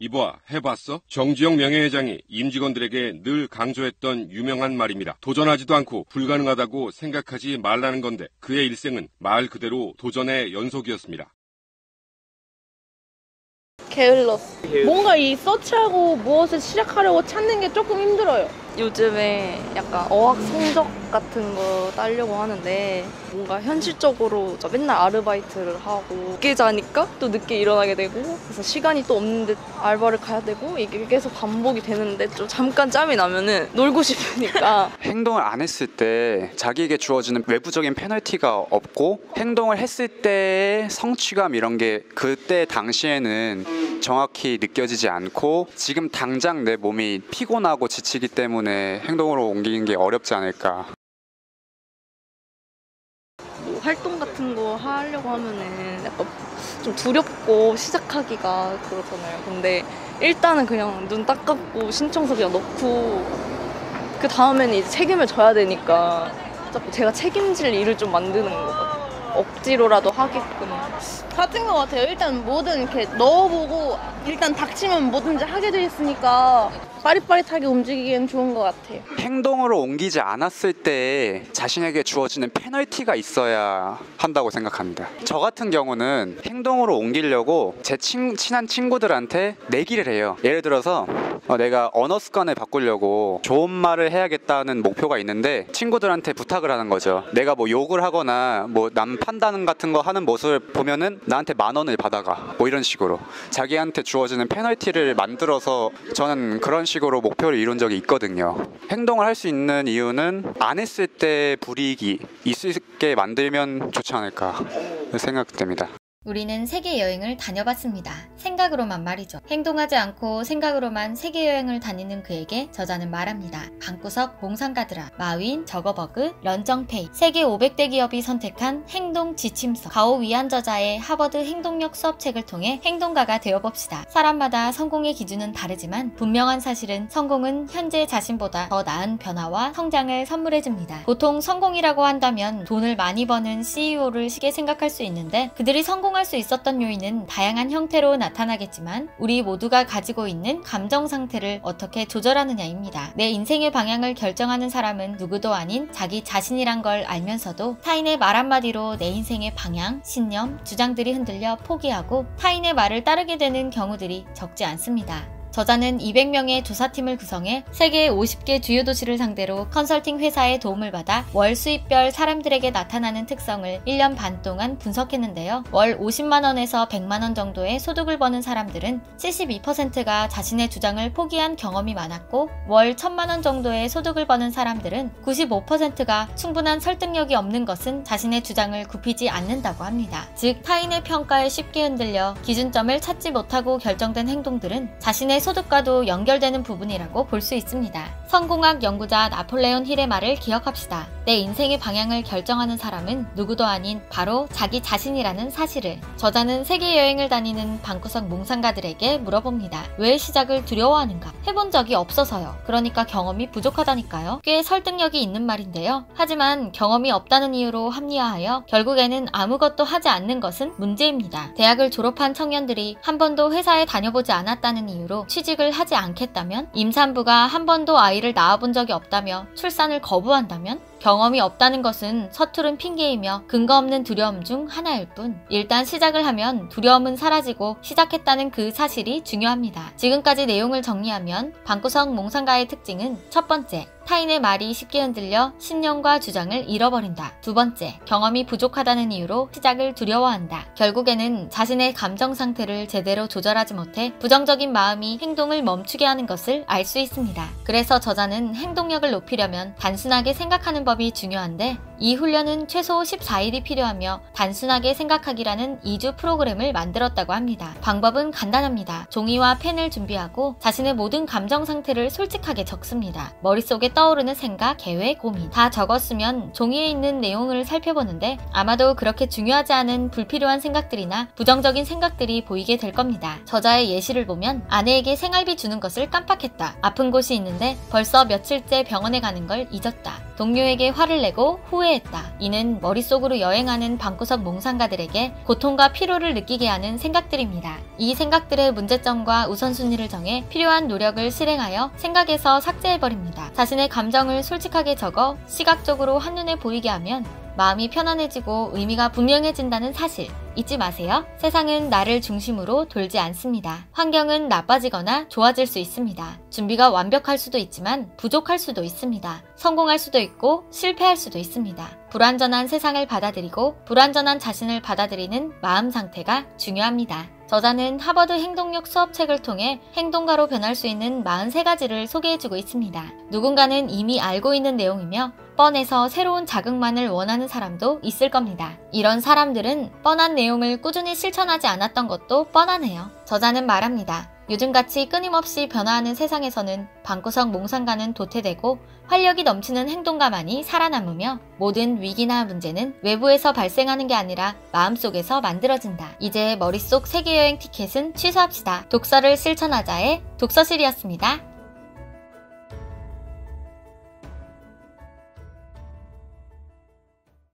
이보아, 해봤어? 정지영 명예회장이 임직원들에게 늘 강조했던 유명한 말입니다. 도전하지도 않고 불가능하다고 생각하지 말라는 건데 그의 일생은 말 그대로 도전의 연속이었습니다. 게을렀어. 뭔가 이 서치하고 무엇을 시작하려고 찾는 게 조금 힘들어요. 요즘에 약간 어학 성적 같은 거 따려고 하는데 뭔가 현실적으로 저 맨날 아르바이트를 하고 늦게 자니까 또 늦게 일어나게 되고 그래서 시간이 또 없는데 알바를 가야 되고 이게 계속 반복이 되는데 좀 잠깐 짬이 나면은 놀고 싶으니까 행동을 안 했을 때 자기에게 주어지는 외부적인 페널티가 없고 행동을 했을 때의 성취감 이런 게 그때 당시에는 정확히 느껴지지 않고 지금 당장 내 몸이 피곤하고 지치기 때문에 행동으로 옮기는 게 어렵지 않을까. 뭐 활동 같은 거 하려고 하면은 약간 좀 두렵고 시작하기가 그렇잖아요. 근데 일단은 그냥 눈 딱 감고 신청서 그냥 넣고 그 다음에는 이제 책임을 져야 되니까 자꾸 제가 책임질 일을 좀 만드는 것 같아요. 억지로라도 하게끔. 같은 것 같아요. 일단 뭐든 이렇게 넣어보고 일단 닥치면 뭐든지 하게 돼 있으니까 빠릿빠릿하게 움직이기엔 좋은 것 같아요. 행동으로 옮기지 않았을 때 자신에게 주어지는 페널티가 있어야 한다고 생각합니다. 저 같은 경우는 행동으로 옮기려고 제 친한 친구들한테 내기를 해요. 예를 들어서 내가 언어 습관을 바꾸려고 좋은 말을 해야겠다는 목표가 있는데 친구들한테 부탁을 하는 거죠. 내가 뭐 욕을 하거나 뭐 남 판단 같은 거 하는 모습을 보면은 나한테 10,000원을 받아가 뭐 이런 식으로 자기한테 주어지는 페널티를 만들어서 저는 그런 식으로 목표를 이룬 적이 있거든요. 행동을 할 수 있는 이유는 안 했을 때 불이익이 있게 만들면 좋지 않을까 생각됩니다. 우리는 세계 여행을 다녀봤습니다. 생각으로만 말이죠. 행동하지 않고 생각으로만 세계 여행을 다니는 그에게 저자는 말합니다. 방구석 몽상가드라, 마윈, 저거버그, 런정페이 세계 500대 기업이 선택한 행동 지침서 가오 위안 저자의 하버드 행동력 수업책을 통해 행동가가 되어봅시다. 사람마다 성공의 기준은 다르지만 분명한 사실은 성공은 현재 자신보다 더 나은 변화와 성장을 선물해줍니다. 보통 성공이라고 한다면 돈을 많이 버는 CEO를 쉽게 생각할 수 있는데 그들이 성공할 수 있었던 요인은 다양한 형태로 나타나겠지만 우리 모두가 가지고 있는 감정 상태를 어떻게 조절하느냐입니다. 내 인생의 방향을 결정하는 사람은 누구도 아닌 자기 자신이란 걸 알면서도 타인의 말 한마디로 내 인생의 방향, 신념, 주장들이 흔들려 포기하고 타인의 말을 따르게 되는 경우들이 적지 않습니다. 저자는 200명의 조사팀을 구성해 세계 50개 주요 도시를 상대로 컨설팅 회사의 도움을 받아 월 수입별 사람들에게 나타나는 특성을 1년 반 동안 분석했는데요. 월 50만원에서 100만원 정도의 소득을 버는 사람들은 72%가 자신의 주장을 포기한 경험이 많았고 월 1000만원 정도의 소득을 버는 사람들은 95%가 충분한 설득력이 없는 것은 자신의 주장을 굽히지 않는다고 합니다. 즉 타인의 평가에 쉽게 흔들려 기준점을 찾지 못하고 결정된 행동들은 자신의 소득과도 연결되는 부분이라고 볼 수 있습니다. 성공학 연구자 나폴레온 힐의 말을 기억합시다. 내 인생의 방향을 결정하는 사람은 누구도 아닌 바로 자기 자신이라는 사실을. 저자는 세계 여행을 다니는 방구석 몽상가들에게 물어봅니다. 왜 시작을 두려워하는가? 해본 적이 없어서요. 그러니까 경험이 부족하다니까요. 꽤 설득력이 있는 말인데요. 하지만 경험이 없다는 이유로 합리화하여 결국에는 아무것도 하지 않는 것은 문제입니다. 대학을 졸업한 청년들이 한 번도 회사에 다녀보지 않았다는 이유로 취직을 하지 않겠다면, 임산부가 한 번도 아이를 낳아본 적이 없다며 출산을 거부한다면, 경험이 없다는 것은 서투른 핑계이며 근거 없는 두려움 중 하나일 뿐, 일단 시작을 하면 두려움은 사라지고 시작했다는 그 사실이 중요합니다. 지금까지 내용을 정리하면 방구석 몽상가의 특징은 첫 번째, 타인의 말이 쉽게 흔들려 신념과 주장을 잃어버린다. 두 번째, 경험이 부족하다는 이유로 시작을 두려워한다. 결국에는 자신의 감정 상태를 제대로 조절하지 못해 부정적인 마음이 행동을 멈추게 하는 것을 알 수 있습니다. 그래서 저자는 행동력을 높이려면 단순하게 생각하는 법이 중요한데, 이 훈련은 최소 14일이 필요하며 단순하게 생각하기라는 2주 프로그램을 만들었다고 합니다. 방법은 간단합니다. 종이와 펜을 준비하고 자신의 모든 감정 상태를 솔직하게 적습니다. 머릿속에 떠오르는 생각, 계획, 고민 다 적었으면 종이에 있는 내용을 살펴보는데 아마도 그렇게 중요하지 않은 불필요한 생각들이나 부정적인 생각들이 보이게 될 겁니다. 저자의 예시를 보면 아내에게 생활비 주는 것을 깜빡했다. 아픈 곳이 있는데 벌써 며칠째 병원에 가는 걸 잊었다. 동료에게 화를 내고 후회했다. 소개했다. 이는 머릿속으로 여행하는 방구석 몽상가들에게 고통과 피로를 느끼게 하는 생각들입니다. 이 생각들의 문제점과 우선순위를 정해 필요한 노력을 실행하여 생각에서 삭제해버립니다. 자신의 감정을 솔직하게 적어 시각적으로 한눈에 보이게 하면 마음이 편안해지고 의미가 분명해진다는 사실 잊지 마세요. 세상은 나를 중심으로 돌지 않습니다. 환경은 나빠지거나 좋아질 수 있습니다. 준비가 완벽할 수도 있지만 부족할 수도 있습니다. 성공할 수도 있고 실패할 수도 있습니다. 불완전한 세상을 받아들이고 불완전한 자신을 받아들이는 마음 상태가 중요합니다. 저자는 하버드 행동력 수업책을 통해 행동가로 변할 수 있는 43가지를 소개해주고 있습니다. 누군가는 이미 알고 있는 내용이며 뻔해서 새로운 자극만을 원하는 사람도 있을 겁니다. 이런 사람들은 뻔한 내용을 꾸준히 실천하지 않았던 것도 뻔하네요. 저자는 말합니다. 요즘같이 끊임없이 변화하는 세상에서는 방구석 몽상가는 도태되고 활력이 넘치는 행동가만이 살아남으며 모든 위기나 문제는 외부에서 발생하는 게 아니라 마음속에서 만들어진다. 이제 머릿속 세계여행 티켓은 취소합시다. 독서를 실천하자의 독서실이었습니다.